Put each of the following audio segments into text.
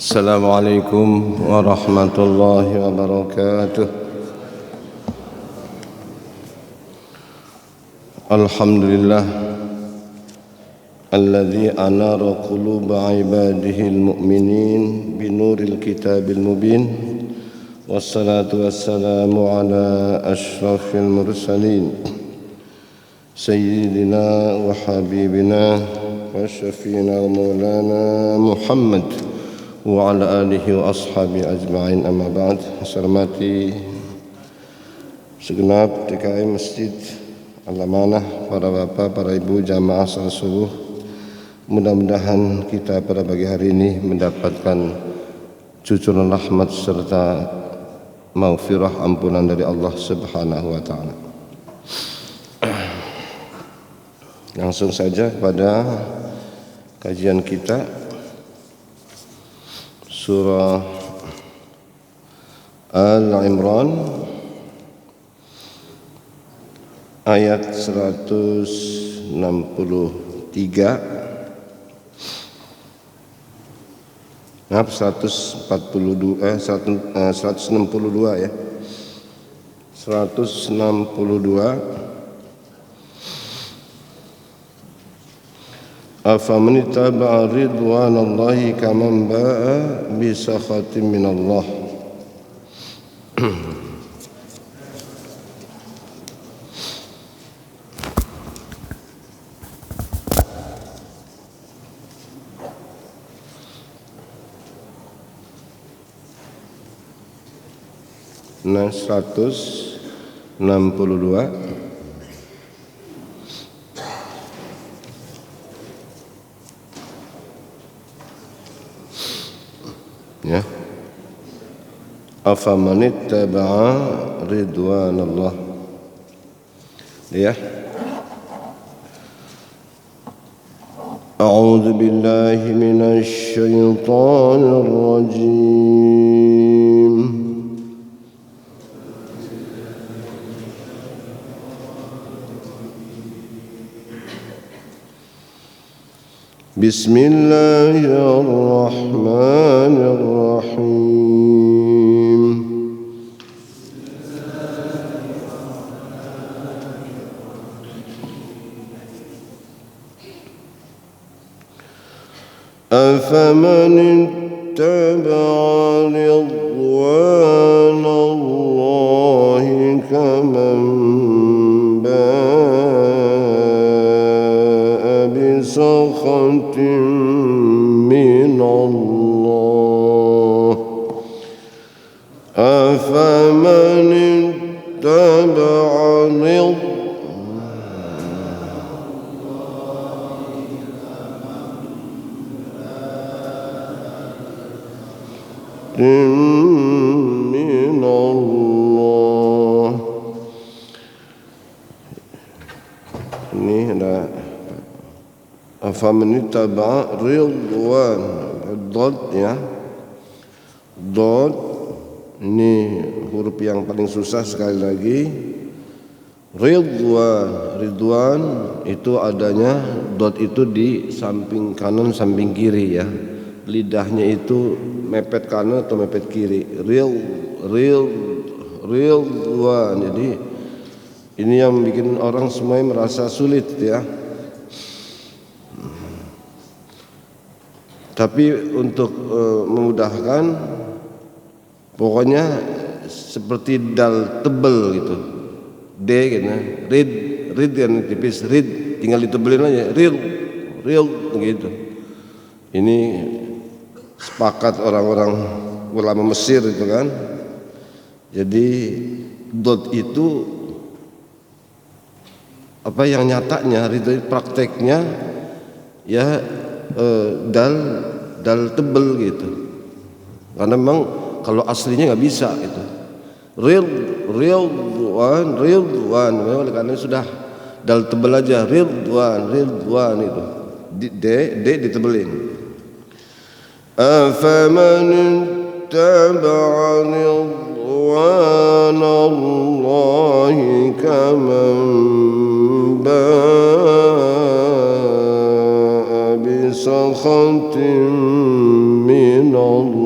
Assalamualaikum warahmatullahi wabarakatuh. Alhamdulillah alladzi anara quluba ibadihi almu'minin binuril kitabil mubin. Wassalatu wassalamu ala asyrafil mursalin sayyidina wa habibina wa syafiina wa maulana Muhammad wa ala alihi wa ashabi ajma'in, amma ba'd. Hormati segenap TKI Masjid Al-Amanah, para bapak, para ibu, jamaah salat subuh, mudah-mudahan kita pada pagi hari ini mendapatkan cucuran rahmat serta maghfirah, ampunan dari Allah Subhanahu wa taala. Langsung saja pada kajian kita, surah Al-Imran ayat 163 162 ya, 162. Afaman ittaba'a ridwanallahi kaman ba'a bi sakhatin minallah. Nah, 162 ya. Afaman ittaba'a ridwanallah ya. A'udzu billahi minasy syaithanir rajim. Bismillahirrahmanirrahim. Afaman ittaba'a ridwanallahi kaman sakhatin minallah. Afaman ittaba'a minallah. Ini ada afaman ittaba'a ridwan, dot ya, dot ini huruf yang paling susah. Sekali lagi, ridwan, ridwan itu adanya dot itu di samping kanan samping kiri ya, lidahnya itu mepet kanan atau mepet kiri. Ridwan. Jadi ini yang bikin orang semuanya merasa sulit ya. Tapi untuk memudahkan, pokoknya seperti dal tebel gitu, D gitu, read yang tipis, read tinggal ditebelin aja, real gitu. Ini sepakat orang-orang ulama Mesir itu kan. Jadi dot itu apa yang nyatanya, read prakteknya ya, dal tebel gitu, karena memang kalau aslinya nggak bisa itu ridwan memang karena sudah dal tebel aja, ridwan itu d ditebelin. Afaman ittaba'a ridwanallahi kaman sakhatin minallah.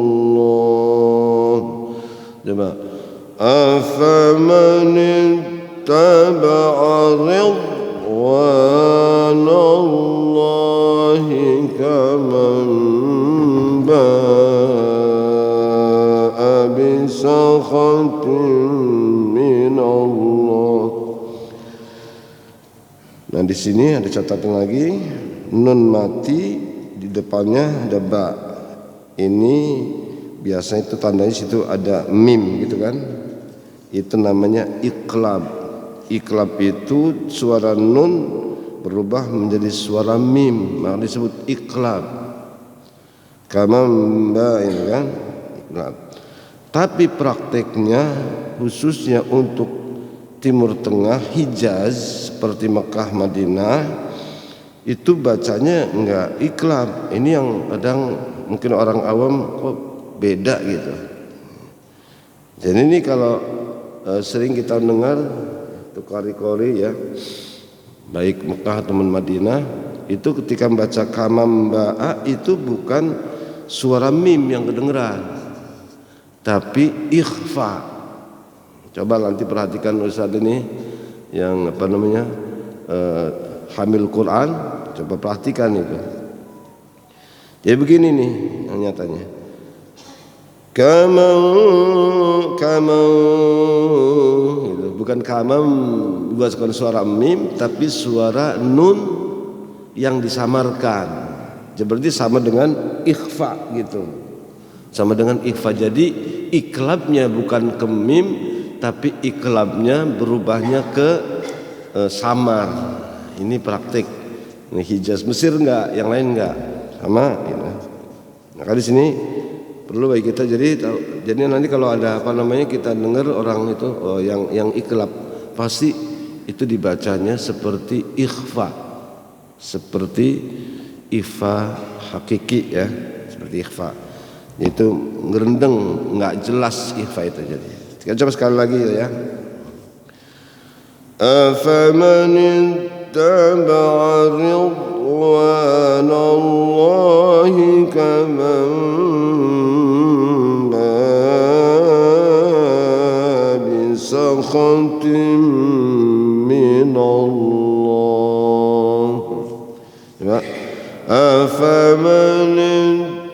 di sini ada catatan lagi, nun mati di depannya ada ba. Ini biasanya itu tandanya situ ada mim gitu kan. Itu namanya iqlab. Iqlab itu suara nun berubah menjadi suara mim, maka disebut iqlab. Kama ba ini kan iqlab. Tapi prakteknya khususnya untuk Timur Tengah, Hijaz seperti Mekah, Madinah, itu bacanya enggak iqlab. Ini yang kadang mungkin orang awam kok beda gitu. Jadi ini kalau sering kita dengar itu kori-kori ya, baik Mekah atau Madinah, itu ketika membaca kamam ba'a itu bukan suara mim yang kedengeran, tapi ikhfa. Coba nanti perhatikan Ustaz ini yang apa namanya hamil Quran, coba perhatikan itu. Jadi begini nih yang nyatanya. Kamam gitu. Bukan kamam bukan suara mim, tapi suara nun yang disamarkan. Berarti sama dengan ikhfa gitu. Sama dengan ikhfa. Jadi iklabnya bukan ke mim, tapi iklabnya berubahnya ke samar. Ini praktik. Ini Hijaz, Mesir enggak, yang lain enggak. Sama gitu. Maka di sini perlu bagi kita jadi nanti kalau ada apa namanya kita dengar orang itu yang iklab, pasti itu dibacanya seperti ikhfa, seperti ifa hakiki ya, seperti ikhfa. Itu ngerendeng, enggak jelas ikhfa itu jadi. Kita coba sekali lagi ya. Afaman ittaba'a ridwanallahi kaman ba'a bisakhatin minallah. Ya. Afaman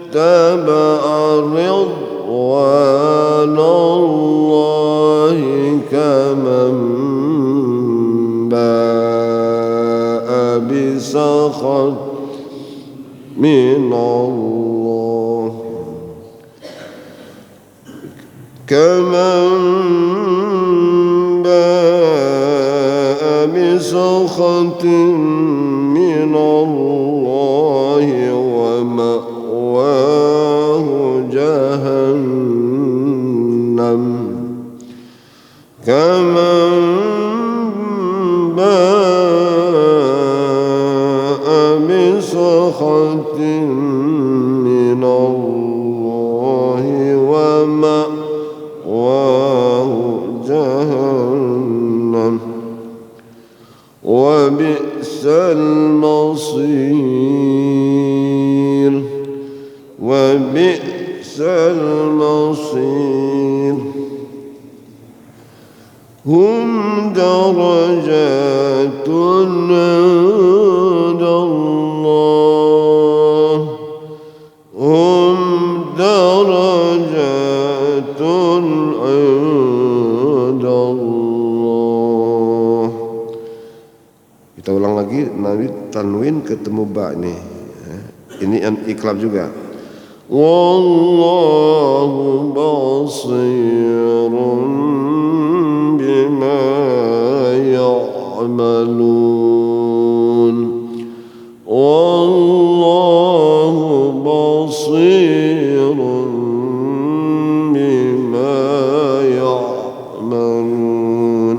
ittaba'a ridwanallahi kaman ba'a bisakhat minallah kaman ba'a bisakhatin minallahi wa ma'wahu jahannam kaman ba'a bisakhatin minallahi wa ma'wahu jahannam wa bi'sal masir wa bi'sal masir. Hum darajatun 'inda Allah, hum darajatun 'inda Allah. Kita ulang lagi, nanti tanwin ketemu ba nih. Ini iklab juga. Wallahu basirun bima ya'malun. Wallahu basirun bima ya'malun.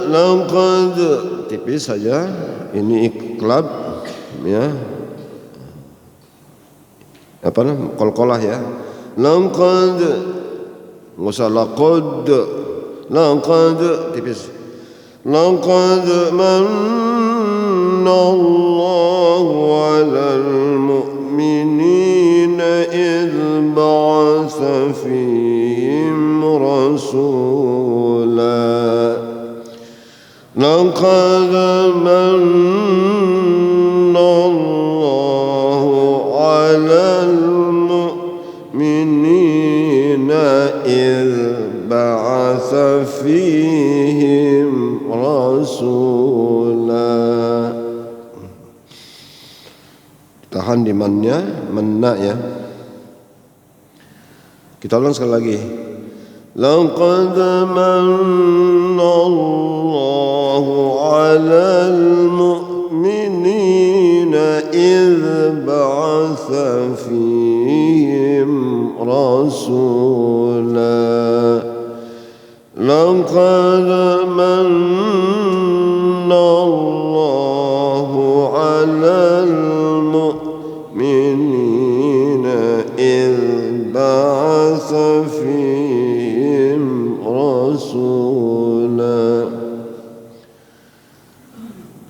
Laqad tipis saja ini iklab ya. Apa namanya? Qalqalah ya. Laqad enggak usah laqad tipis. Laqad manna Allahu 'alal mu'minina idh ba'atsa fihim rasula. Laqad manna Allahu 'alal mu'minina idh ba'atsa fihim Tahan di mannya, manna ya. Kita ulang sekali lagi. Laqad manna Allahu 'alal mu'minina idh ba'atha fihim rasula. Laqad manna Allahu 'alal mu'minina idh ba'atha fihim rasula.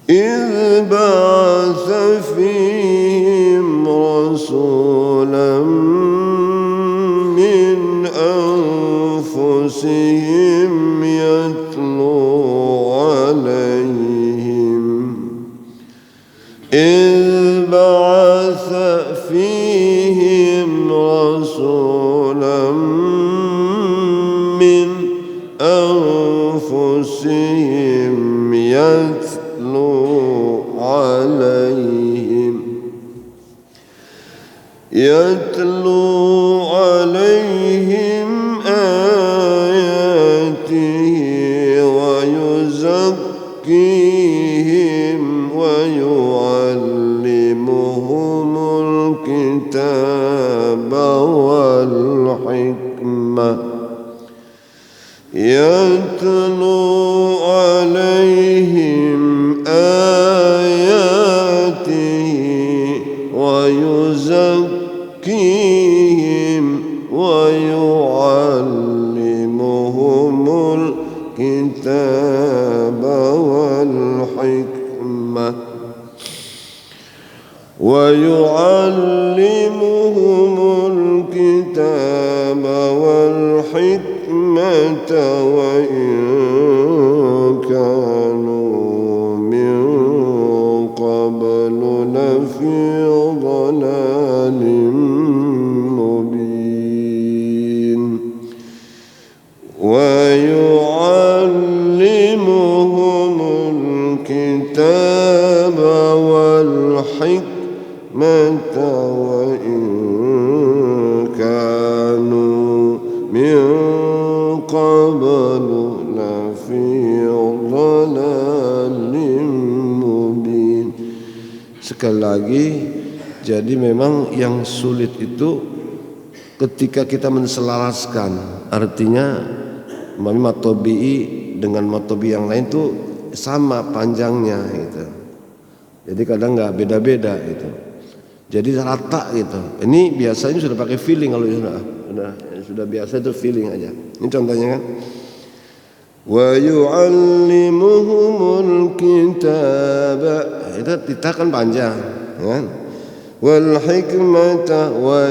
إذ بعث فيهم رسولا من أنفسهم يتلو عليهم إذ بعث فيهم رسولا من أنفسهم يتلو عليهم آياته ويزكيهم ويعلمهم الكتاب والحكمة يتلو عليهم آياته ويزكيهم ويعلمهم الكتاب والحكمة وإن كانوا من قبل لفي ضلال مبين ويعلمهم الكتاب والحكمة وإن كانوا من قبل لفي ضلال مبين. Sekali lagi, jadi memang yang sulit itu ketika kita menselaraskan, artinya matobi'i dengan matobi yang lain itu sama panjangnya gitu. Jadi kadang nggak beda-beda gitu. Jadi rata gitu. Ini biasanya sudah pakai feeling kalau sudah biasa itu feeling aja. Ini contohnya kan. Wa yu'allimuhumul kitaba. Itu kita kan panjang, kan? Wal hikmata wa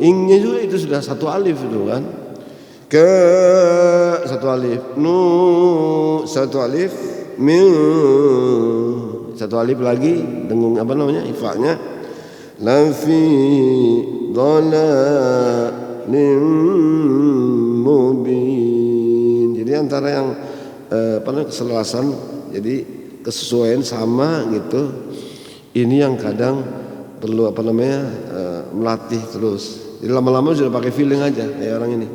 ingnya juga itu sudah satu alif itu kan. Ke satu alif, nu satu alif, min satu alif lagi dengan apa namanya ifanya, lafi dhalalim mubin. Jadi antara yang apa namanya keselarasan, jadi kesesuaian sama gitu. Ini yang kadang perlu apa namanya melatih terus. Jadi lama-lama sudah pakai feeling aja kayak orang ini.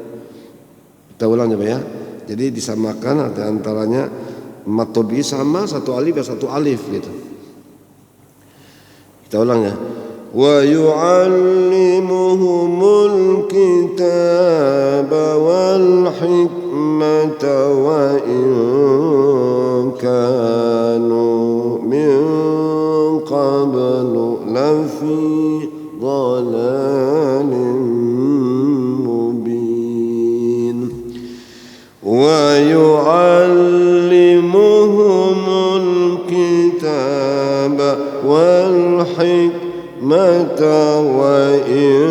Kita ulang coba ya. Jadi disamakan antaranya matobi sama satu alif ya satu alif gitu. Kita ulang ya. Wa yu'allimuhumul kitaba wal hikmata wa in kanu min qablu lafi dhalalin mubin wa yu'allimuhumul kitaba wal hikmata wa in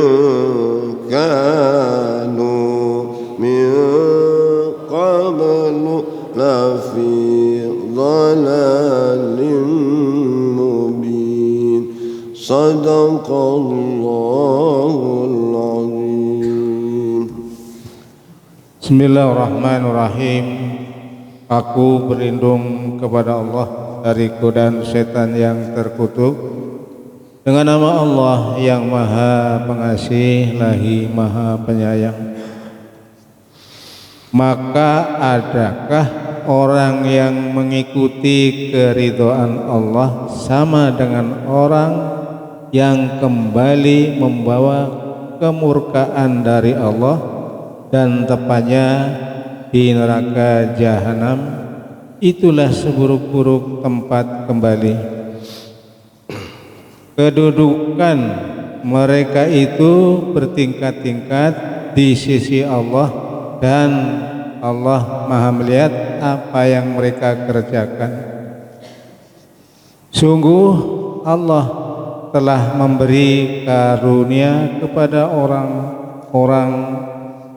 kanu min qablu lafi dhalalin mubin. Sadaqallahul azim. Bismillahirrahmanirrahim. Aku berlindung kepada Allah dari godaan setan yang terkutuk dengan nama Allah yang Maha Pengasih lagi Maha Penyayang. Maka adakah orang yang mengikuti keridhaan Allah sama dengan orang yang kembali membawa kemurkaan dari Allah dan tepatnya di neraka jahanam? Itulah seburuk-buruk tempat kembali. Kedudukan mereka itu bertingkat-tingkat di sisi Allah, dan Allah Maha melihat apa yang mereka kerjakan. Sungguh Allah telah memberi karunia kepada orang-orang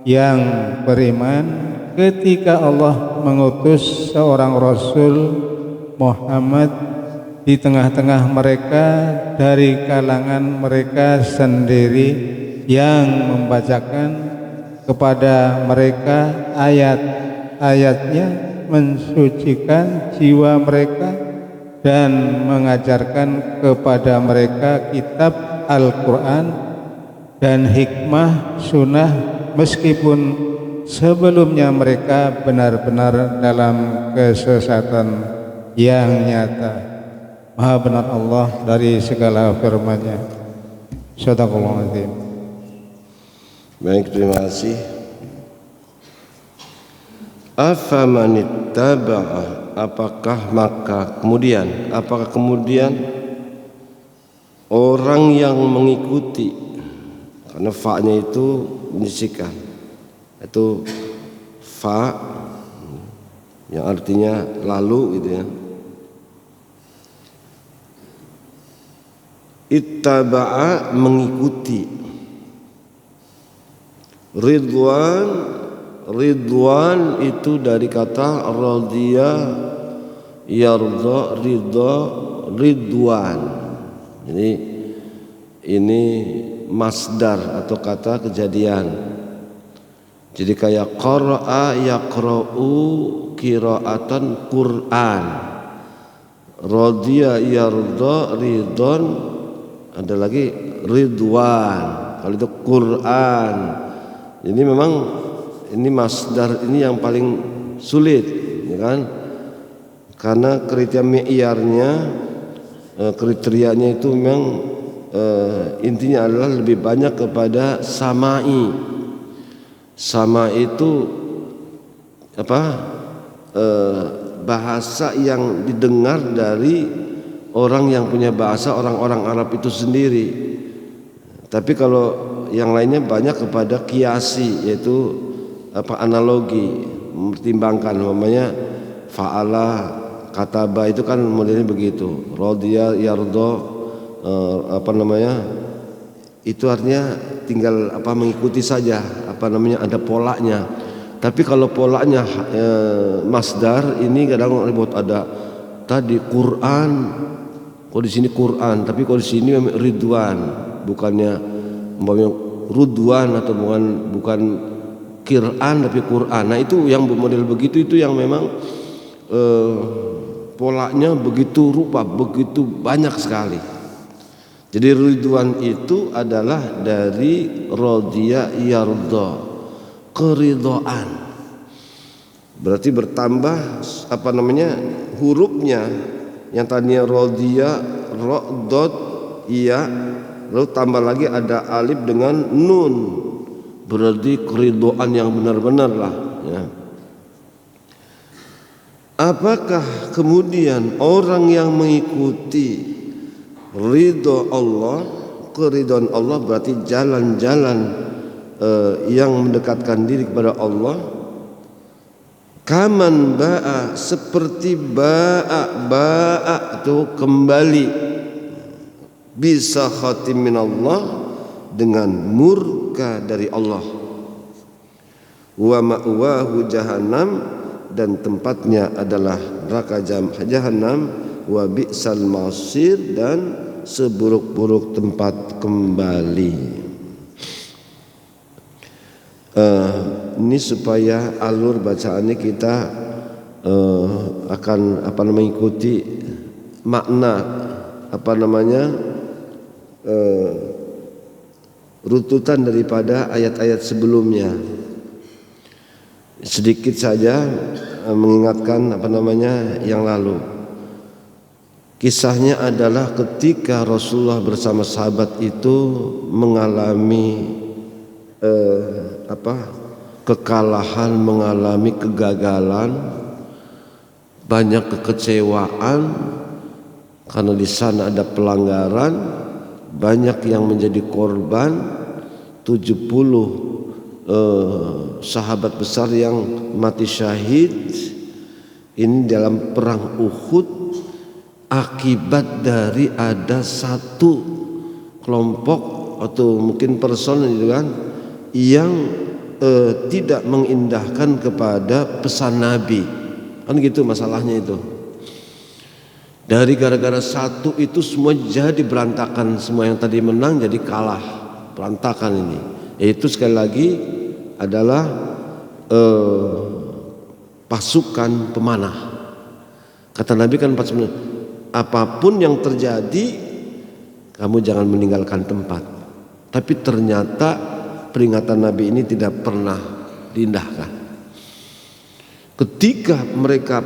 yang beriman ketika Allah mengutus seorang Rasul Muhammad di tengah-tengah mereka dari kalangan mereka sendiri, yang membacakan kepada mereka ayat-ayatnya, mensucikan jiwa mereka dan mengajarkan kepada mereka kitab Al-Quran dan hikmah sunnah, meskipun sebelumnya mereka benar-benar dalam kesesatan yang nyata. Maha benar Allah dari segala firman-Nya. Shadaqallahul azim. Baik, terima kasih. Afamanittaba'a, apakah kemudian orang yang mengikuti, karena fa-nya itu menyisikan, itu fa yang artinya lalu gitu ya. Ittaba'a, mengikuti. Ridwan itu dari kata radhiya yarda, ridha, ridwan. Jadi ini masdar atau kata kejadian. Jadi kayak qara'a yaqra'u qira'atan Qur'an, radhiya yarda ridwan, ada lagi ridwan, kalau itu Quran. Jadi memang ini masdar ini yang paling sulit, ya kan? Karena kriterianya itu memang intinya adalah lebih banyak kepada samai. Sama itu bahasa yang didengar dari orang yang punya bahasa, orang-orang Arab itu sendiri. Tapi kalau yang lainnya banyak kepada kiasi, yaitu analogi, mempertimbangkan. Namanya fa'ala, kataba itu kan modelnya begitu. Radhiya yarda, itu artinya tinggal mengikuti saja, ada polanya. Tapi kalau polanya masdar ini kadang buat ada tadi Quran, kok di sini Quran, tapi kalau di sini ridwan, bukannya rudwan atau bukan Quran tapi Quran. Nah itu yang model begitu, itu yang memang polanya begitu rupa, begitu banyak sekali. Jadi ridwan itu adalah dari radhiya yarda, keridhaan. Berarti bertambah hurufnya, yang tadinya radhiya radot iya, lalu tambah lagi ada alif dengan nun, berarti keridhaan yang benar-benar lah ya. Apakah kemudian orang yang mengikuti ridho Allah, keridhaan Allah, berarti jalan-jalan yang mendekatkan diri kepada Allah, kaman ba'a, seperti ba'a itu kembali, bisa khatim min Allah, dengan murka dari Allah, wa ma'wahu jahannam, dan tempatnya adalah neraka jahanam, wa bi'sal masir, dan seburuk-buruk tempat kembali. Ini supaya alur bacaannya kita akan mengikuti makna runtutan daripada ayat-ayat sebelumnya. Sedikit saja mengingatkan yang lalu. Kisahnya adalah ketika Rasulullah bersama sahabat itu mengalami kekalahan, mengalami kegagalan, banyak kekecewaan karena di sana ada pelanggaran, banyak yang menjadi korban, 70 sahabat besar yang mati syahid. Ini dalam perang Uhud akibat dari ada satu kelompok atau mungkin person yang tidak mengindahkan kepada pesan Nabi, kan gitu masalahnya itu. Dari gara-gara satu itu semua jadi berantakan, semua yang tadi menang jadi kalah, berantakan ini. Yaitu sekali lagi adalah pasukan pemanah. Kata Nabi kan apapun yang terjadi kamu jangan meninggalkan tempat. Tapi ternyata peringatan Nabi ini tidak pernah diindahkan. Ketika mereka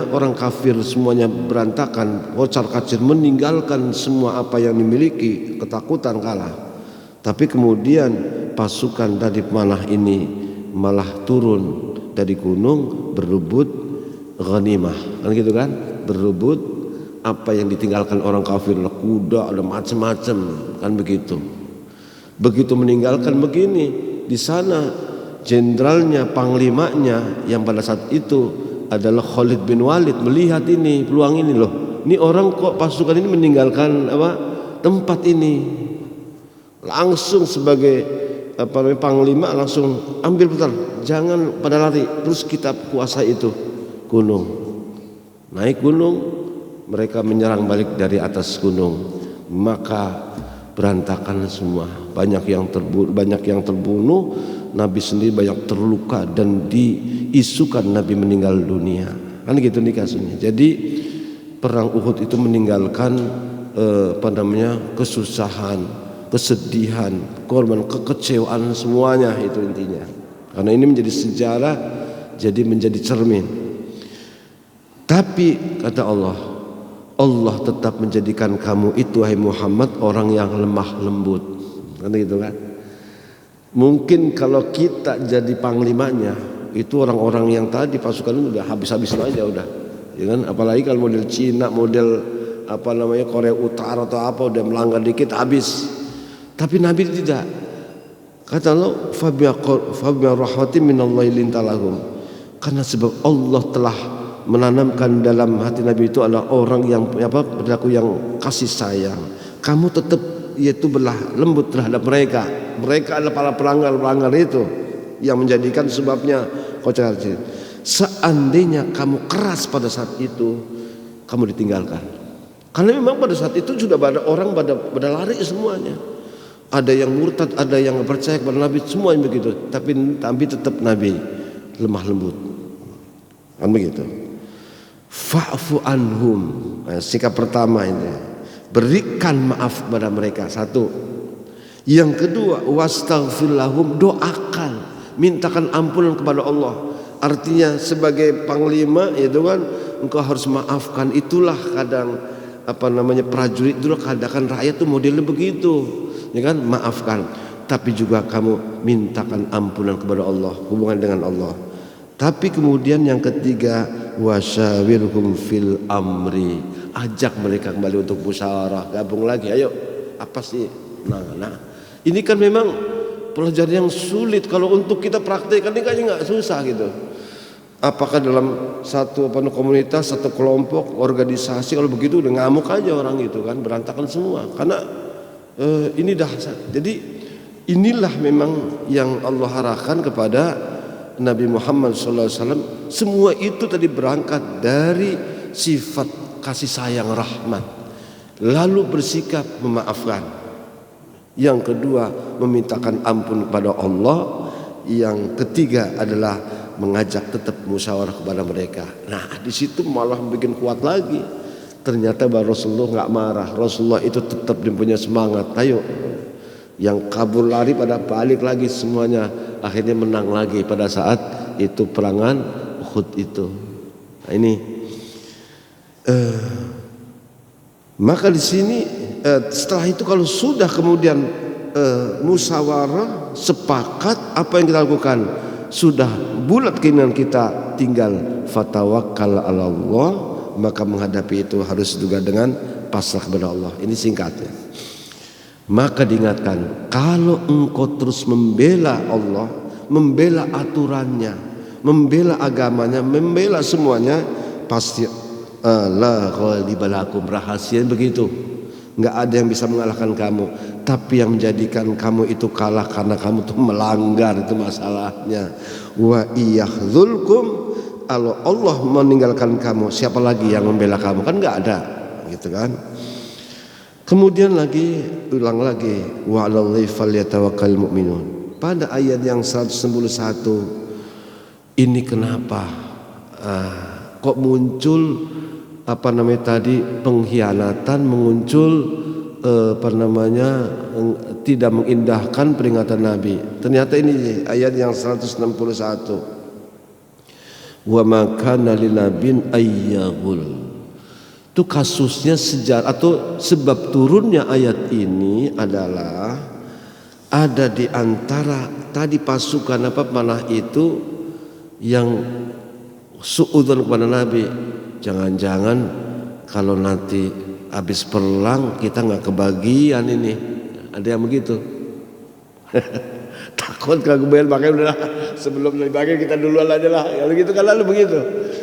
orang kafir semuanya berantakan, kocar-kacir, meninggalkan semua apa yang dimiliki, ketakutan kalah. Tapi kemudian pasukan dari pemanah ini malah turun dari gunung berebut ghanimah, kan gitu kan? Berebut apa yang ditinggalkan orang kafir, kuda, ada macam-macam, kan begitu. Begitu meninggalkan begini, di sana jenderalnya, panglimanya yang pada saat itu adalah Khalid bin Walid melihat ini peluang ini loh. Ini orang kok pasukan ini meninggalkan tempat ini. Langsung sebagai panglima langsung ambil putar, jangan pada lari, terus kita kuasai itu gunung. Naik gunung, mereka menyerang balik dari atas gunung. Maka berantakan semua, banyak yang terbunuh, Nabi sendiri banyak terluka dan diisukan Nabi meninggal dunia. Kan gitu nih kasusnya. Jadi perang Uhud itu meninggalkan kesusahan, kesedihan, korban, kekecewaan semuanya, itu intinya. Karena ini menjadi sejarah, jadi menjadi cermin. Tapi kata Allah tetap menjadikan kamu itu wahai Muhammad orang yang lemah lembut. Kan gitu kan? Mungkin kalau kita jadi panglimanya, itu orang-orang yang tadi pasukan itu udah habis-habisin aja udah. Ya kan? Apalagi kalau model Cina, model Korea Utara atau apa, udah melanggar dikit habis. Tapi Nabi tidak. Kata Allah, "Fabiya rahmatin minallahi lintalahum." Karena sebab Allah telah menanamkan dalam hati Nabi itu adalah orang yang berlaku yang kasih sayang. Kamu tetap yaitu belah lembut terhadap mereka. Mereka adalah para pelanggar itu yang menjadikan sebabnya kocar. Seandainya kamu keras pada saat itu, kamu ditinggalkan. Karena memang pada saat itu sudah ada orang pada lari semuanya. Ada yang murtad, ada yang percaya kepada Nabi, semuanya begitu. Tapi tetap Nabi lemah lembut. Kan begitu. Fa'fu anhum. Sikap pertama ini, berikan maaf kepada mereka, satu. Yang kedua, wastaghfir lahum, doakan, mintakan ampunan kepada Allah. Artinya sebagai panglima itu kan engkau harus maafkan. Itulah kadang prajurit dulu, kadang rakyat tuh modelnya begitu, ya kan, maafkan. Tapi juga kamu mintakan ampunan kepada Allah, hubungan dengan Allah. Tapi kemudian yang ketiga, wasyawirhum fil amri, ajak mereka kembali untuk musyawarah, gabung lagi, ayo apa sih? Nah, ini kan memang pelajaran yang sulit kalau untuk kita praktekkan, ini kayaknya nggak susah gitu. Apakah dalam satu komunitas, satu kelompok, organisasi, kalau begitu udah ngamuk aja orang gitu kan, berantakan semua. Karena ini dahsyat. Jadi inilah memang yang Allah arahkan kepada Nabi Muhammad SAW. Semua itu tadi berangkat dari sifat kasih sayang, rahmat. Lalu bersikap memaafkan. Yang kedua, memintakan ampun kepada Allah. Yang ketiga adalah mengajak tetap musyawarah kepada mereka. Nah di situ malah bikin kuat lagi. Ternyata bahwa Rasulullah nggak marah. Rasulullah itu tetap punya semangat. Ayo, yang kabur lari pada balik lagi semuanya. Akhirnya menang lagi pada saat itu perangan Uhud itu. Nah ini, maka di sini setelah itu kalau sudah kemudian musyawarah sepakat apa yang kita lakukan, sudah bulat keinginan kita, tinggal fatawakkal 'ala Allah, maka menghadapi itu harus juga dengan pasrah kepada Allah. Ini singkatnya. Maka diingatkan, kalau engkau terus membela Allah, membela aturannya, membela agamanya, membela semuanya, pasti la ghaliba lakum, rahasia begitu. Enggak ada yang bisa mengalahkan kamu. Tapi yang menjadikan kamu itu kalah karena kamu tuh melanggar, itu masalahnya. Wa iyakhzulkum, kalau Allah meninggalkan kamu, siapa lagi yang membela kamu? Kan enggak ada, gitu kan? Kemudian lagi ulang lagi, wa 'alallahi falyatawakkalul mu'minun. Pada ayat yang 191 ini kenapa kok muncul pengkhianatan, muncul tidak mengindahkan peringatan Nabi. Ternyata ini ayat yang 161. Wa ma kana lin nabiyyin ayyaghul. Itu kasusnya sejarah atau sebab turunnya ayat ini adalah ada di antara tadi pasukan panah itu yang suudzon kepada Nabi, jangan-jangan kalau nanti habis perang kita nggak kebagian ini, ada yang begitu. Takut kebagian, makanya udah sebelum dibagi kita duluan aja lah. Kalau gitu kan lalu begitu.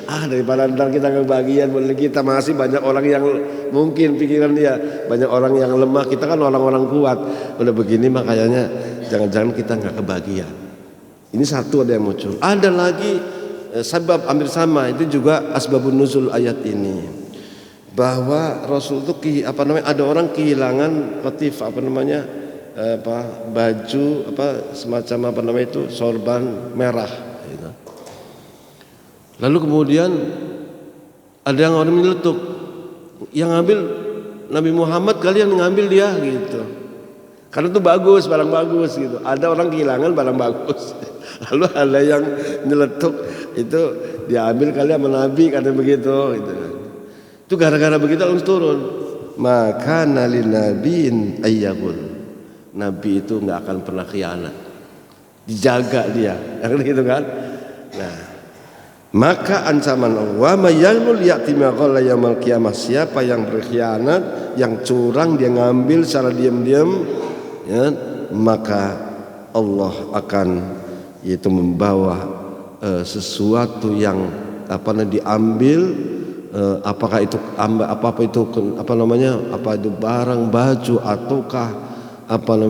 Daripada ntar kita kebagian, boleh kita masih banyak orang yang mungkin pikiran dia banyak orang yang lemah, kita kan orang-orang kuat. Udah begini makanya jangan-jangan kita nggak kebagian. Ini satu ada yang muncul. Ada lagi sebab hampir sama, itu juga asbabun nuzul ayat ini, bahwa Rasul itu ada orang kehilangan qatif baju semacam sorban merah gitu. Lalu kemudian ada yang orang menyeletuk, yang ngambil Nabi Muhammad, kalian ngambil dia gitu, karena itu bagus, barang bagus gitu. Ada orang kehilangan barang bagus, lalu ada yang nyeletuk, itu diambil kalian sama Nabi, karena begitu gitu. Itu gara-gara begitu langsung turun, maka nalin nabiin ayyabul, Nabi itu nggak akan pernah khianat, dijaga dia, gitu kan. Nah, maka ancaman Allah, wa mayyalmul ya'ti ma qala yaumil qiyamah, siapa yang berkhianat, yang curang, dia ngambil secara diam-diam, ya, maka Allah akan yaitu membawa sesuatu yang diambil, apakah itu barang, baju, ataukah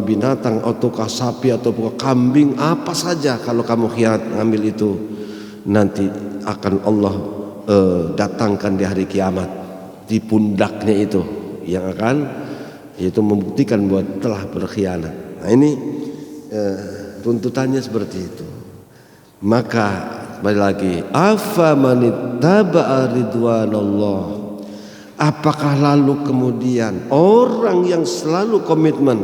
binatang, ataukah sapi, ataukah kambing, apa saja. Kalau kamu khianat ngambil itu, nanti akan Allah datangkan di hari kiamat di pundaknya itu, yang akan itu membuktikan bahwa telah berkhianat. Nah ini tuntutannya seperti itu. Maka kembali lagi, afa manittaba'a ridwanallah, apakah lalu kemudian orang yang selalu komitmen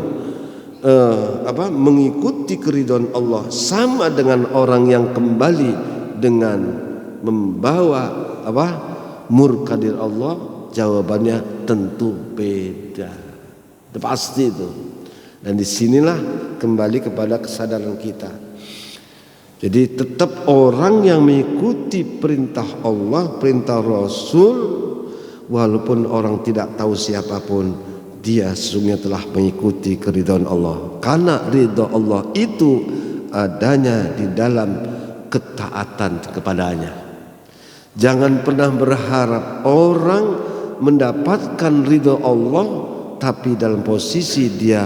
mengikuti keridhaan Allah sama dengan orang yang kembali dengan membawa murka dari Allah? Jawabannya tentu beda, itu pasti itu. Dan disinilah kembali kepada kesadaran kita. Jadi tetap orang yang mengikuti perintah Allah, perintah Rasul, walaupun orang tidak tahu siapapun, dia sesungguhnya telah mengikuti keridhaan Allah. Karena ridha Allah itu adanya di dalam ketaatan kepadanya. Jangan pernah berharap orang mendapatkan ridha Allah tapi dalam posisi dia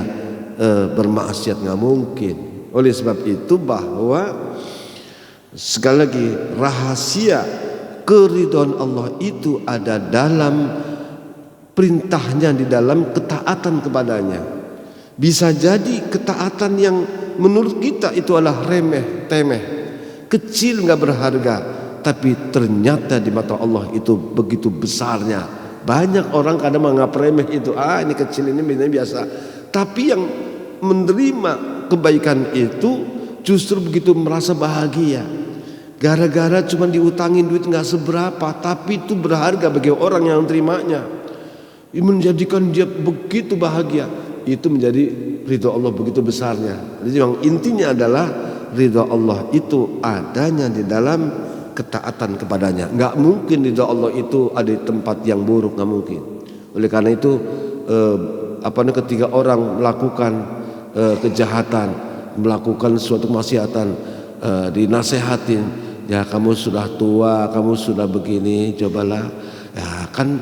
bermaksiat, nggak mungkin. Oleh sebab itu bahwa sekali lagi rahasia keridhaan Allah itu ada dalam perintahnya, di dalam ketaatan kepadanya. Bisa jadi ketaatan yang menurut kita itu adalah remeh temeh, kecil nggak berharga, tapi ternyata di mata Allah itu begitu besarnya. Banyak orang kadang menganggap remeh itu, ini kecil, ini biasa. Tapi yang menerima kebaikan itu justru begitu merasa bahagia. Gara-gara cuma diutangin duit nggak seberapa, tapi itu berharga bagi orang yang terimanya. Ini menjadikan dia begitu bahagia. Itu menjadi ridho Allah begitu besarnya. Jadi yang intinya adalah ridho Allah itu adanya di dalam ketaatan kepadanya. Nggak mungkin ridho Allah itu ada di tempat yang buruk, nggak mungkin. Oleh karena itu ketika orang melakukan kejahatan, melakukan suatu kemaksiatan, dinasehatin, ya kamu sudah tua, kamu sudah begini, cobalah. Ya kan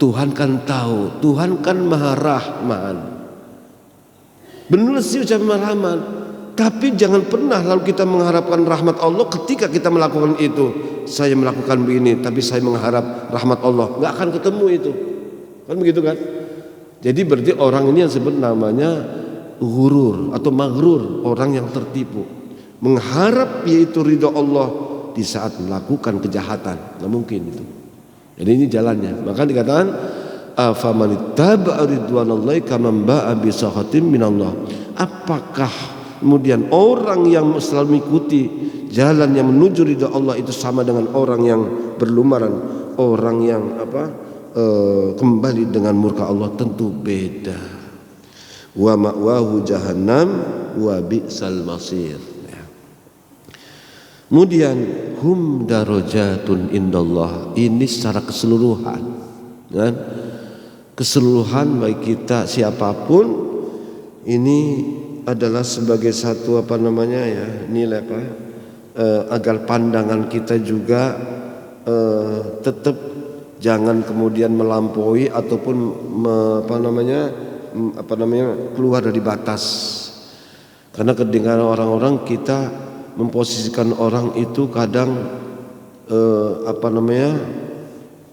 Tuhan kan tahu, Tuhan kan Maha Rahman. Benar sih ucapan Rahman, tapi jangan pernah lalu kita mengharapkan rahmat Allah ketika kita melakukan itu. Saya melakukan begini, tapi saya mengharap rahmat Allah, nggak akan ketemu itu. Kan begitu kan? Jadi berarti orang ini yang disebut namanya ghurur atau maghrur, orang yang tertipu. Mengharap yaitu ridho Allah di saat melakukan kejahatan, nggak mungkin itu. Jadi ini jalannya. Maka dikatakan afamanittaba'a ridwanallahi kaman ba'a bi sakhatin minallah. Apakah kemudian orang yang selalu mengikuti jalan yang menuju ridha Allah itu sama dengan orang yang berlumaran, orang yang kembali dengan murka Allah? Tentu beda. Wa ma'wahu jahannam wa bi'sal masir. Kemudian hum darajatun indallah, ini secara keseluruhan, kan? Keseluruhan baik kita siapapun ini adalah sebagai satu nilai agar pandangan kita juga tetap jangan kemudian melampaui ataupun keluar dari batas. Karena kedengaran orang-orang kita memposisikan orang itu kadang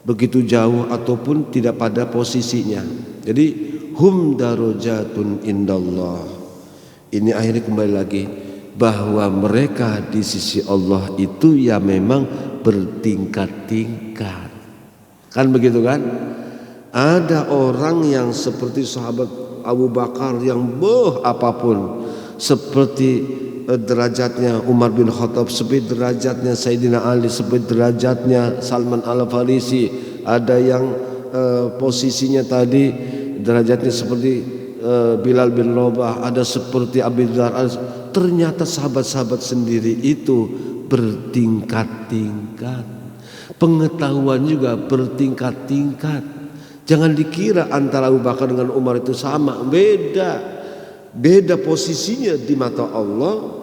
begitu jauh ataupun tidak pada posisinya. Jadi hum darajatun indallah, ini akhirnya kembali lagi bahwa mereka di sisi Allah itu ya memang bertingkat-tingkat. Kan begitu kan? Ada orang yang seperti sahabat Abu Bakar yang apapun, seperti derajatnya Umar bin Khattab, seperti derajatnya Sayyidina Ali, seperti derajatnya Salman Al-Farisi. Ada yang posisinya tadi derajatnya seperti Bilal bin Rabah, ada seperti Abi Dzar. Ternyata sahabat-sahabat sendiri itu bertingkat-tingkat. Pengetahuan juga bertingkat-tingkat. Jangan dikira antara Abu Bakar dengan Umar itu sama, beda posisinya di mata Allah.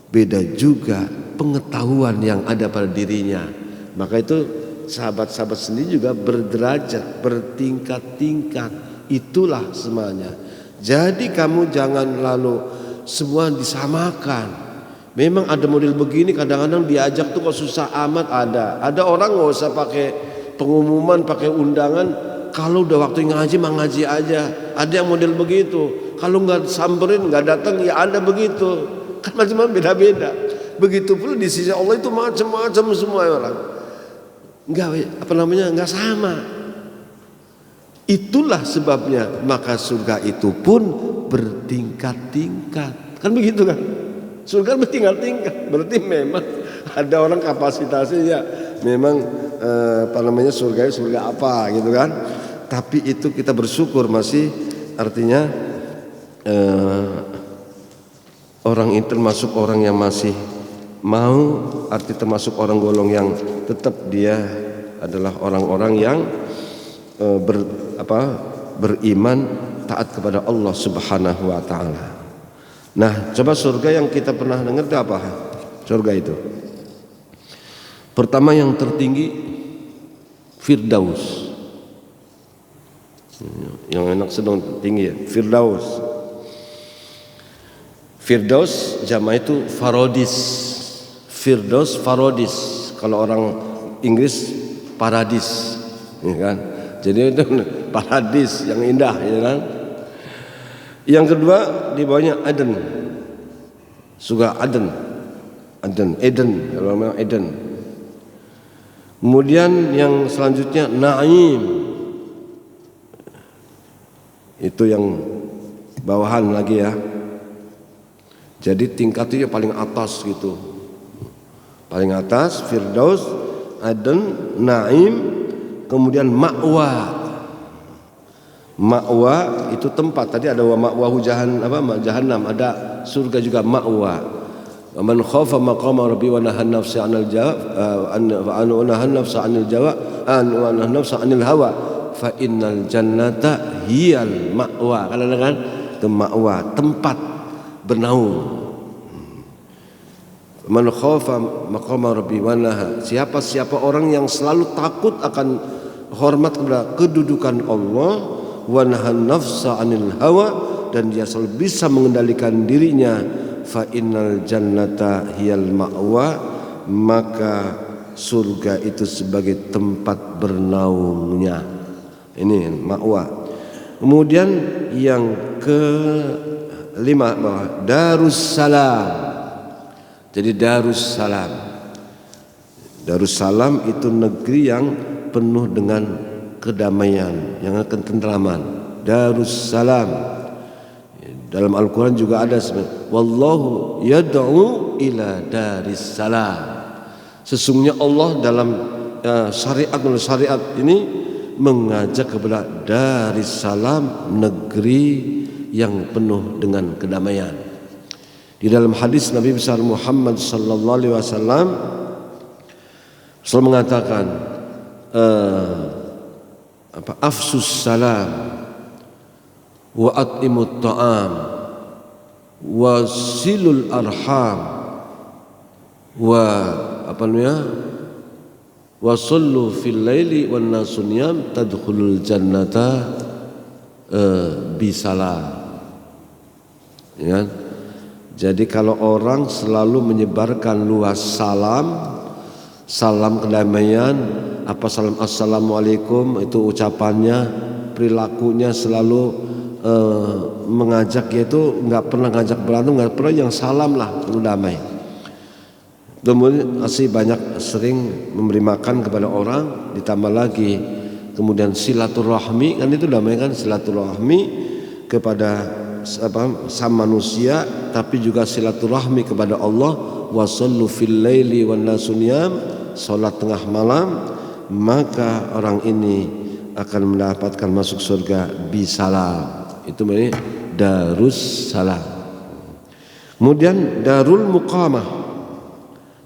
Beda juga pengetahuan yang ada pada dirinya. Maka itu sahabat-sahabat sendiri juga berderajat, bertingkat-tingkat. Itulah semuanya. Jadi kamu jangan lalu semua disamakan. Memang ada model begini, kadang-kadang diajak tuh kok susah amat. Ada orang nggak usah pakai pengumuman, pakai undangan. Kalau udah waktu ngaji mah ngaji aja. Ada yang model begitu. Kalau nggak samperin, nggak datang, ya ada begitu. Kan macam-macam beda-beda. Begitu pula di sisi Allah itu macam-macam semua orang. Nggak sama. Itulah sebabnya maka surga itu pun bertingkat-tingkat. Kan begitu kan? Surga bertingkat-tingkat. Berarti memang ada orang kapasitasnya memang surga apa gitu kan? Tapi itu kita bersyukur masih artinya orang itu termasuk orang yang masih mau, arti termasuk orang golong yang tetap dia adalah orang-orang yang beriman, taat kepada Allah Subhanahu wa taala. Nah, coba surga yang kita pernah dengar itu apa? Surga itu pertama yang tertinggi Firdaus. Yang enak sedang tinggi ya, Firdaus. Firdaus jama itu Farodis. Firdaus Farodis. Kalau orang Inggris paradis, ya kan? Jadi itu paradis yang indah, ya kan? Yang kedua di bawahnya Aden, surga Aden. Eden, kalau memang Eden. Kemudian yang selanjutnya Naim, itu yang bawahan lagi ya. Jadi tingkatnya paling atas gitu, paling atas Firdaus, Aden, Naim, kemudian Ma'wa. Ma'wa itu tempat. Tadi ada ma'wahu jahannam, ada surga juga Ma'wa. Man khafa maqama rabbi wa nahan nafsa 'anil hawa fa innal jannata hiyal ma'wa. Kan itu ma'wa, tempat bernaung. Man khafa maqama rabbi wa naha, siapa orang yang selalu takut akan hormat kepada kedudukan Allah, wa nahan nafsa 'anil hawa, dan dia selalu bisa mengendalikan dirinya, fa innal jannata hiyal ma'wa, maka surga itu sebagai tempat bernaungnya. Ini ma'wa. Kemudian yang kelima Darussalam. Jadi Darussalam itu negeri yang penuh dengan kedamaian, yang ketentraman. Darussalam. Dalam Al-Quran juga ada wallahu yad'u ila darissalam. Sesungguhnya Allah dalam syariat ini mengajak kepada darissalam, negeri yang penuh dengan kedamaian. Di dalam hadis Nabi besar Muhammad sallallahu alaihi wasallam selalu mengatakan afsus salam wa at'imut ta'am wa silul arham wa wa sallu fil laili wan nasu niyam tadkhulul jannata bisalam. Ya. Jadi kalau orang selalu menyebarkan luas salam kedamaian, salam assalamualaikum, itu ucapannya, perilakunya selalu mengajak, yaitu nggak pernah ngajak berantem, nggak pernah yang salam lah, perlu damai. Kemudian masih banyak sering memberi makan kepada orang, ditambah lagi kemudian silaturahmi, kan itu damai kan, silaturahmi kepada sama manusia, tapi juga silaturahmi kepada Allah. Wasallu fil laili wan nasu niyam, salat tengah malam, maka orang ini akan mendapatkan masuk surga bisalam. Itu namanya Darussalam. Kemudian Darul Muqamah.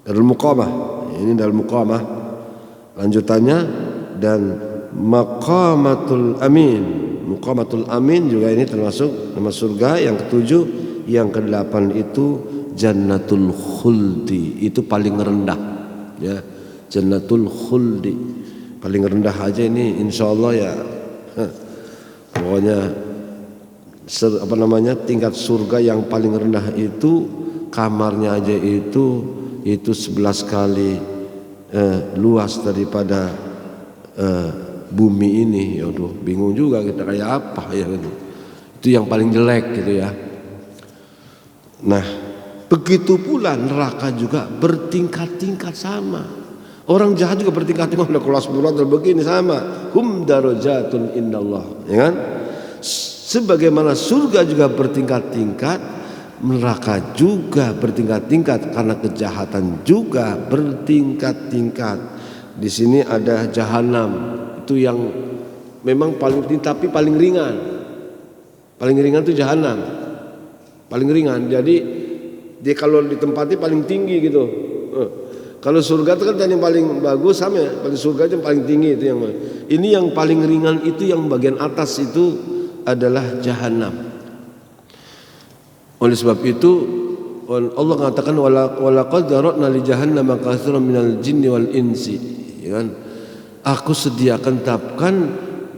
Ini Darul Muqamah lanjutannya, dan Maqamatul Amin. Muqamatul Amin juga ini termasuk nama surga. Yang ketujuh, yang kedelapan itu Jannatul Khuldi, itu paling rendah ya. Jannatul Khuldi paling rendah aja ini, insyaallah ya. Pokoknya tingkat surga yang paling rendah itu, kamarnya aja itu 11 kali luas daripada bumi ini. Yaduh, bingung juga kita kayak apa ya gitu. Itu yang paling jelek gitu ya. Nah, begitu pula neraka juga bertingkat-tingkat sama. Orang jahat juga bertingkat-tingkat, ada kelas berat dan begini sama. Hum darajatun indallah, ya kan? Sebagaimana surga juga bertingkat-tingkat, neraka juga bertingkat-tingkat, karena kejahatan juga bertingkat-tingkat. Di sini ada jahanam, itu yang memang paling tinggi tapi paling ringan. Paling ringan itu jahanam, paling ringan. Jadi dia kalau ditempati paling tinggi gitu. Kalau surga itu kan yang paling bagus sama ya, paling surga itu yang paling tinggi itu yang. Ini yang paling ringan itu yang bagian atas itu adalah jahanam. Oleh sebab itu Allah mengatakan walaqad zara'na li jahannama katsiran minal jinni wal insi, ya kan? Aku sediakan tetapkan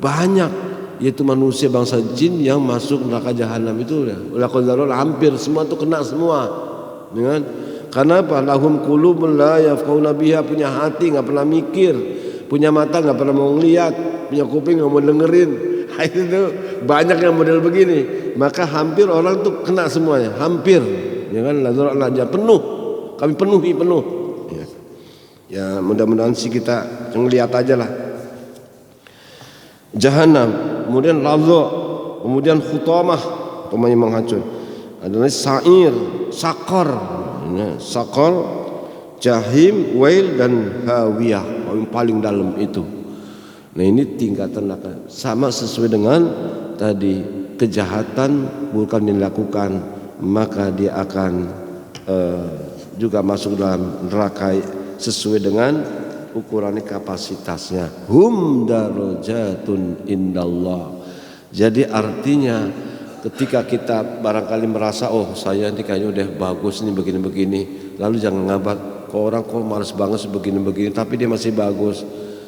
banyak, yaitu manusia bangsa jin yang masuk neraka jahanam itu ya. Walaqad zara'na, hampir semua itu kena semua, ya kan? Karena apa? Lahum qulubun la yafqahuna biha, punya hati enggak pernah mikir, punya mata enggak pernah mau ngelihat, punya kuping enggak mau dengerin. Itu banyak yang model begini, maka hampir orang tuh kena semuanya, hampir, ya kan? Lazar penuh kami penuhi penuh. Ya mudah-mudahan sih kita ngelihat aja lah. Jahannam, kemudian ladha, kemudian khutamah, pemain menghacur. Adalah sa'ir, sakor, sakor, jahim, wail dan hawiyah, yang paling dalam itu. Nah ini tingkatan sama sesuai dengan tadi, kejahatan bukan dilakukan maka dia akan juga masuk dalam neraka sesuai dengan ukuran kapasitasnya. Hum darajatun indallah. Jadi artinya ketika kita barangkali merasa oh saya ini kayaknya udah bagus nih begini-begini, lalu jangan ngabat kok orang kok malas banget begini-begini tapi dia masih bagus.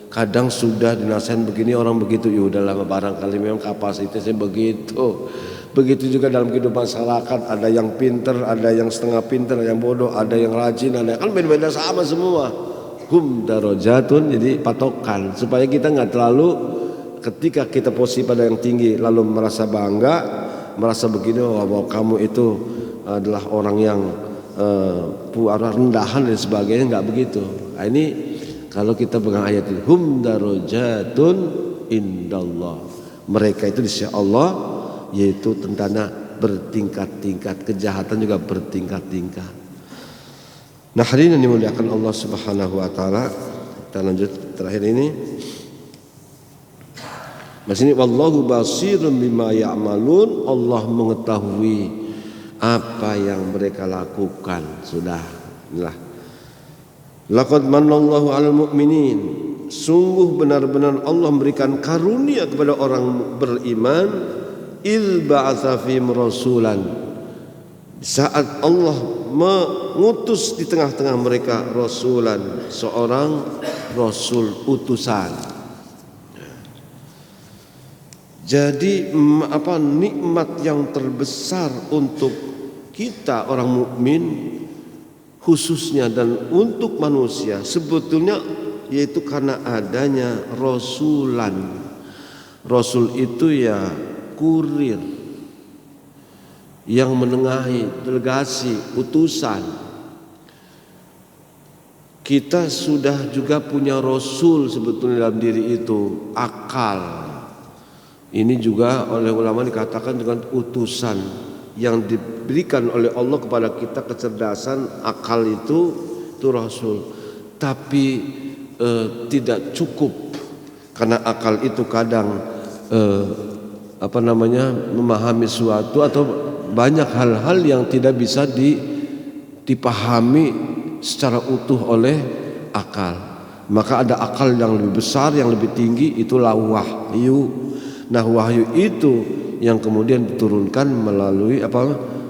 Kadang sudah dinasihatin begini orang begitu, ya udahlah barangkali memang kapasitasnya begitu. Begitu juga dalam kehidupan masyarakat, ada yang pinter, ada yang setengah pinter, ada yang bodoh, ada yang rajin, ada yang kan beda-beda sama semua. Hum darajatun, jadi patokan supaya kita nggak terlalu ketika kita posisi pada yang tinggi lalu merasa bangga, merasa begini bahwa kamu itu adalah orang yang rendahan dan sebagainya, nggak begitu. Nah, ini kalau kita pegang ayat ini, hum darajatun indallah, mereka itu di sisi Allah, yaitu tentana bertingkat-tingkat, kejahatan juga bertingkat-tingkat. Nah hadirin yang dimuliakan Allah Subhanahu wa taala, kita lanjut terakhir ini. Mas ini wallahu basirun bima ya'malun, Allah mengetahui apa yang mereka lakukan. Sudah, inilah. Laqad manallahu 'alal mu'minin, sungguh benar-benar Allah memberikan karunia kepada orang beriman. Il ba'atsa fihim rasulan, saat Allah mengutus di tengah-tengah mereka rasulan, seorang rasul utusan. Jadi nikmat yang terbesar untuk kita orang mukmin khususnya dan untuk manusia sebetulnya yaitu karena adanya rasulan. Rasul itu ya kurir yang menengahi, delegasi, utusan. Kita sudah juga punya rasul sebetulnya dalam diri itu, akal. Ini juga oleh ulama dikatakan dengan utusan yang diberikan oleh Allah kepada kita, kecerdasan, akal itu rasul. Tapi tidak cukup karena akal itu kadang memahami suatu atau banyak hal-hal yang tidak bisa dipahami secara utuh oleh akal. Maka ada akal yang lebih besar, yang lebih tinggi, itulah wahyu. Nah wahyu itu yang kemudian diturunkan melalui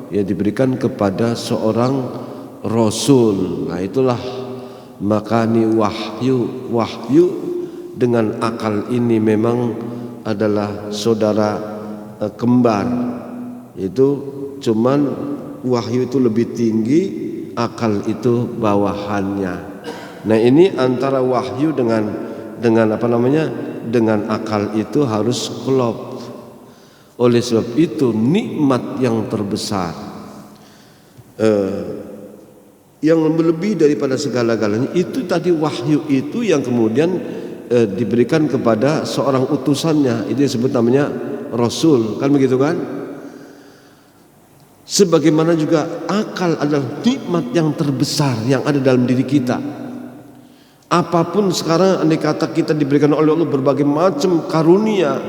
diberikan kepada seorang rasul. Nah itulah makani wahyu dengan akal ini memang adalah saudara kembar. Itu cuman wahyu itu lebih tinggi, akal itu bawahannya. Nah ini antara wahyu dengan akal itu harus klop. Oleh sebab itu nikmat yang terbesar yang lebih daripada segala-galanya itu tadi wahyu itu yang kemudian diberikan kepada seorang utusannya, itu disebut namanya rasul, kan begitu kan? Sebagaimana juga akal adalah nikmat yang terbesar yang ada dalam diri kita. Apapun sekarang andai kata kita diberikan oleh Allah berbagai macam karunia,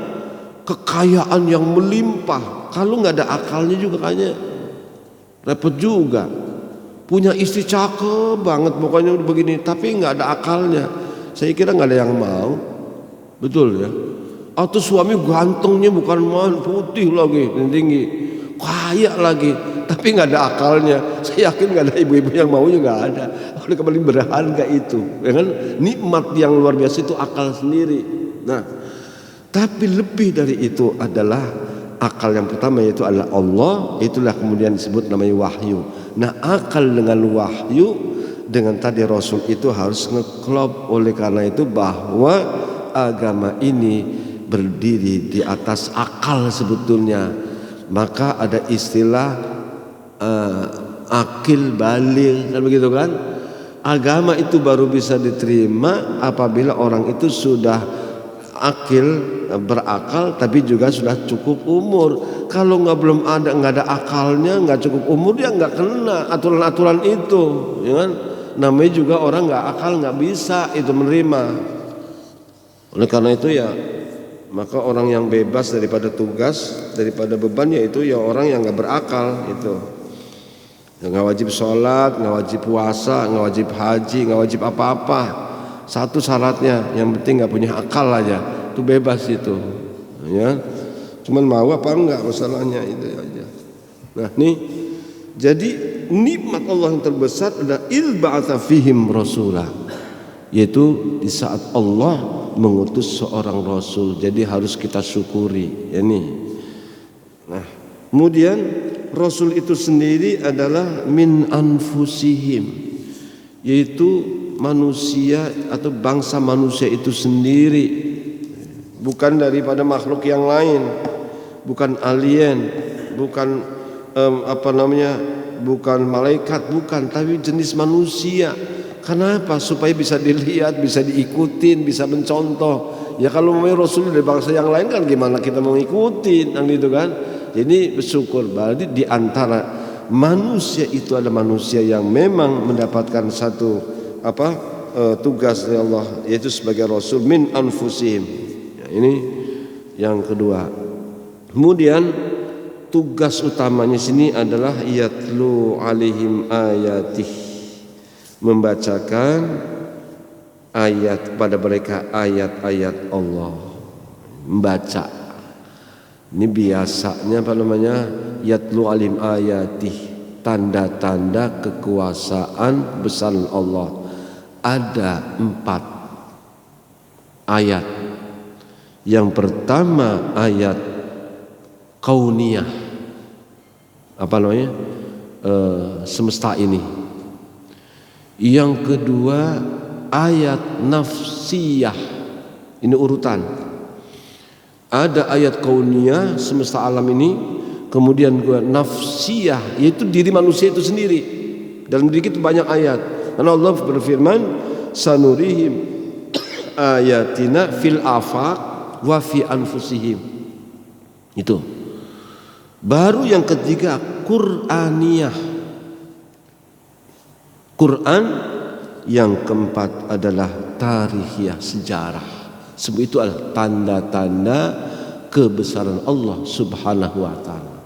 kekayaan yang melimpah, kalau nggak ada akalnya juga kayaknya repot juga. Punya istri cakep banget pokoknya begini, tapi nggak ada akalnya, saya kira nggak ada yang mau, betul ya? Atau suami gantengnya bukan main, putih lagi, tinggi, kaya lagi, tapi nggak ada akalnya, saya yakin nggak ada ibu-ibu yang mau juga nggak ada. Oleh kembali berharga itu, ya kan? Nikmat yang luar biasa itu akal sendiri. Nah, tapi lebih dari itu adalah akal yang pertama, yaitu adalah Allah. Itulah kemudian disebut namanya wahyu. Nah akal dengan wahyu dengan tadi rasul itu harus ngeklop. Oleh karena itu bahwa agama ini berdiri di atas akal sebetulnya. Maka ada istilah akil baligh, kan begitu kan? Agama itu baru bisa diterima apabila orang itu sudah akil, berakal, tapi juga sudah cukup umur. Kalau belum ada, nggak ada akalnya, nggak cukup umur, dia nggak kena aturan-aturan itu, ya kan? Namanya juga orang nggak akal, nggak bisa itu menerima. Oleh karena itu ya, maka orang yang bebas daripada tugas, daripada beban, yaitu ya orang yang nggak berakal itu. Nggak wajib sholat, nggak wajib puasa, nggak wajib haji, nggak wajib apa-apa. Satu syaratnya, yang penting nggak punya akal aja, itu bebas itu, ya. Cuman mau apa enggak masalahnya itu aja. Nah nih, jadi nikmat Allah yang terbesar adalah il ba'atsa fihim rasulah, yaitu di saat Allah mengutus seorang rasul. Jadi harus kita syukuri, ya nih. Nah, kemudian Rasul itu sendiri adalah min anfusihim, yaitu manusia atau bangsa manusia itu sendiri, bukan daripada makhluk yang lain, bukan alien, bukan bukan malaikat, bukan, tapi jenis manusia. Kenapa? Supaya bisa dilihat, bisa diikutin, bisa mencontoh. Ya kalau memang Rasul dari bangsa yang lain kan gimana kita mau ngikutin, kan gitu kan? Jadi bersyukur, berarti di antara manusia itu ada manusia yang memang mendapatkan satu tugas dari Allah, yaitu sebagai Rasul min anfusihim. Ya, ini yang kedua. Kemudian tugas utamanya sini adalah yatlu alaihim ayatih, membacakan ayat kepada mereka, ayat-ayat Allah, membaca. Ini biasanya yatlu alim ayatih, tanda-tanda kekuasaan besar Allah. Ada 4 ayat. Yang pertama ayat kauniyah, semesta ini. Yang kedua ayat nafsiyah, ini urutan. Ada ayat kauniyah, semesta alam ini, kemudian nafsiyah, yaitu diri manusia itu sendiri. Dalam diri itu banyak ayat. Karena Allah berfirman, sanurihim ayatina fil afaq wa fi anfusihim. Itu. Baru yang ketiga Qur'aniyah, Quran. Yang keempat adalah tarikhiyah, sejarah. Semua itu adalah tanda-tanda kebesaran Allah Subhanahu wa ta'ala.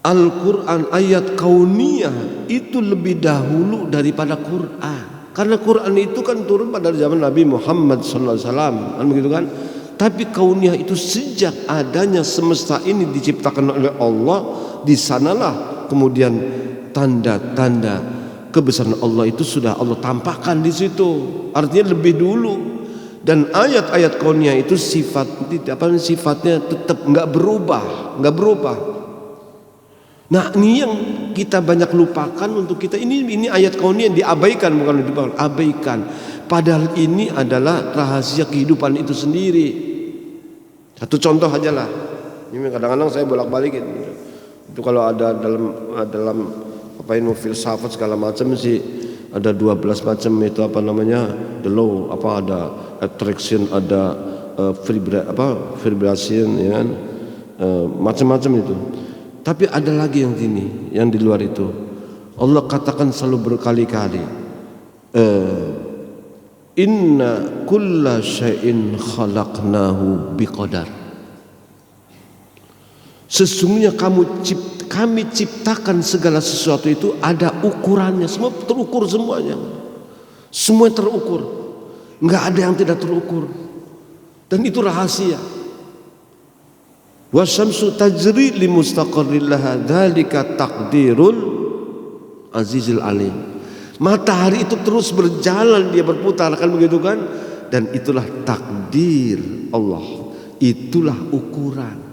Al-Quran ayat kauniyah itu lebih dahulu daripada Quran. Karena Quran itu kan turun pada zaman Nabi Muhammad SAW, kan begitu kan? Tapi kauniyah itu sejak adanya semesta ini diciptakan oleh Allah, di sanalah kemudian tanda-tanda kebesaran Allah itu sudah Allah tampakkan di situ. Artinya lebih dulu. Dan ayat-ayat kauniyah itu sifatnya tetap nggak berubah. Nah ini yang kita banyak lupakan untuk kita. Ini ayat kauniyah yang diabaikan, bukan dilupakan, abaikan. Padahal ini adalah rahasia kehidupan itu sendiri. Satu contoh aja lah. Ini kadang-kadang saya bolak-balik gitu. Itu kalau ada dalam filsafat segala macam sih. Ada 12 macam itu the law, ada attraction, ada vibration, ya kan, macam-macam itu. Tapi ada lagi yang ini, yang di luar itu. Allah katakan selalu berkali-kali, inna kulla syai'in khalaqnahu biqadar. Sesungguhnya kami ciptakan segala sesuatu itu ada ukurannya, semua terukur semuanya. Semua terukur. Enggak ada yang tidak terukur. Dan itu rahasia. Wasyamsu tajri li mustaqarril laha dzalika taqdirul azizil alim. Matahari itu terus berjalan, dia berputar, kan begitu kan? Dan itulah takdir Allah. Itulah ukuran.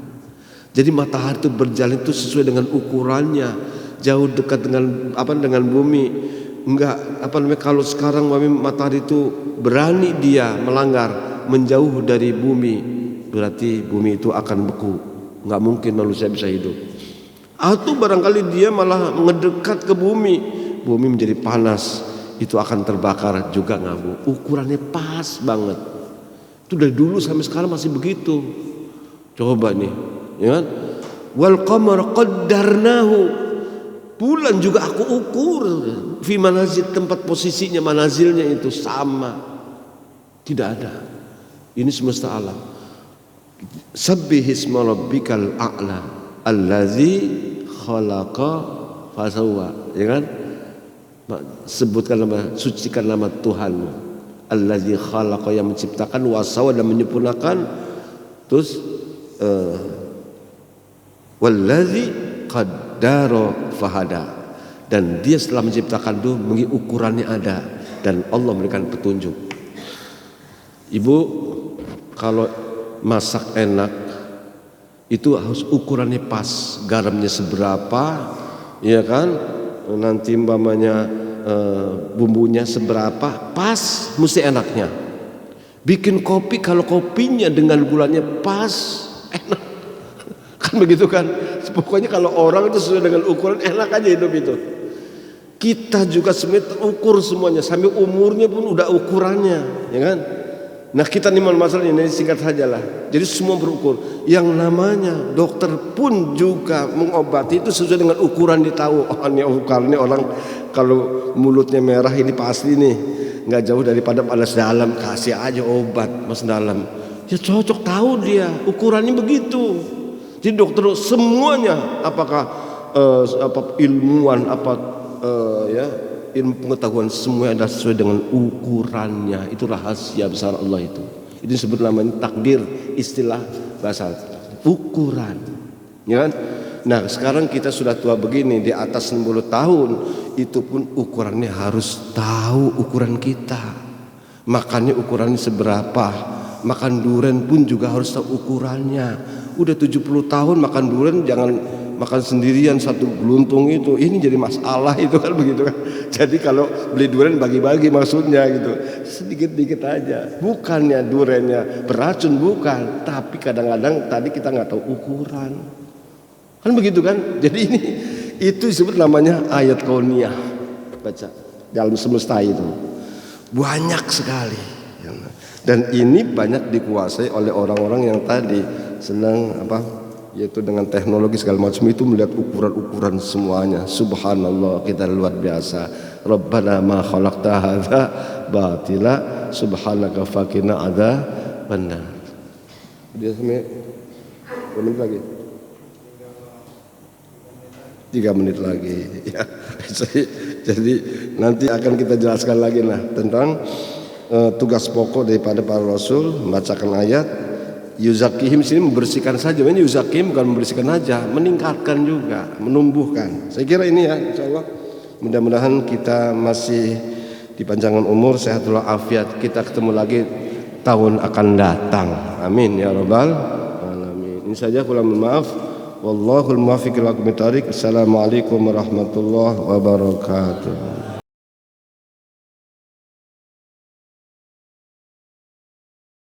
Jadi matahari itu berjalan itu sesuai dengan ukurannya, jauh dekat dengan bumi. Enggak, kalau sekarang matahari itu berani dia melanggar, menjauh dari bumi, berarti bumi itu akan beku. Enggak mungkin manusia bisa hidup. Atau barangkali dia malah mendekat ke bumi, bumi menjadi panas, itu akan terbakar juga nggak? Ukurannya pas banget. Itu dari dulu sampai sekarang masih begitu. Coba nih, ya kan? Wal qamar qaddarnahu, bulan juga aku ukur fi manazil, tempat posisinya, manazilnya itu sama, tidak ada. Ini semesta alam. Sabbihisma rabbikal a'la allazi khalaqa fasawwa, ya kan? Sebutkan nama, sucikan nama Tuhanmu, allazi khalaqa, yang menciptakan, wasawwa, dan menyempurnakan, terus wallazi qaddara fahada, dan dia setelah menciptakan itu ukurannya ada, dan Allah memberikan petunjuk. Ibu kalau masak enak itu harus ukurannya pas, garamnya seberapa, ya kan, nanti umpamanya bumbunya seberapa, pas, mesti enaknya. Bikin kopi, kalau kopinya dengan gulanya pas, enak kan, begitu kan. Pokoknya kalau orang itu sesuai dengan ukuran, enak aja hidup itu. Kita juga sebenarnya terukur semuanya, sampai umurnya pun udah ukurannya, ya kan. Nah kita nih masalah ini singkat saja lah. Jadi semua berukur. Yang namanya dokter pun juga mengobati itu sesuai dengan ukuran, ditahu. Oh ini ukurannya orang kalau mulutnya merah ini pasti nih nggak jauh daripada panas dalam, kasih aja obat mas dalam. Ya cocok, tahu dia ukurannya begitu. Jadi dokter semuanya, apakah apa ilmuwan, apa ya ilmu pengetahuan, semua adalah sesuai dengan ukurannya. Itu rahasia besar Allah itu. Itu disebut namanya takdir, istilah bahasa ukuran, ya kan? Nah sekarang kita sudah tua begini, di atas 60 tahun, itu pun ukurannya harus tahu ukuran kita. Makannya ukurannya seberapa, makan durian pun juga harus tahu ukurannya. Udah 70 tahun makan durian, jangan makan sendirian satu geluntung itu, ini jadi masalah itu kan, begitu kan. Jadi kalau beli durian bagi-bagi maksudnya gitu, sedikit-sedikit aja. Bukannya duriannya beracun, bukan, tapi kadang-kadang tadi kita nggak tahu ukuran, kan begitu kan. Jadi ini itu disebut namanya ayat kauniyah. Baca dalam semesta itu banyak sekali, dan ini banyak dikuasai oleh orang-orang yang tadi senang apa, yaitu dengan teknologi segala macam itu, melihat ukuran-ukuran semuanya. Subhanallah, kita luar biasa. Rabbana ma khalaqta hadza batila subhanaka faqina adzabannar. Dia sampai berapa menit lagi? 3 menit lagi ya. Jadi nanti akan kita jelaskan lagi nah tentang tugas pokok daripada para rasul, membacakan ayat. Yuzakihim sini membersihkan saja, ini yuzakihim bukan membersihkan saja, meningkatkan juga, menumbuhkan. Saya kira ini ya, insyaallah. Mudah-mudahan kita masih dipanjangkan umur, sehatul afiat. Kita ketemu lagi tahun akan datang. Amin ya rabbal alamin. Ini saja, kurang maaf. Wallahul muwaffiq ila aqwamit thoriq. Assalamualaikum warahmatullahi wabarakatuh.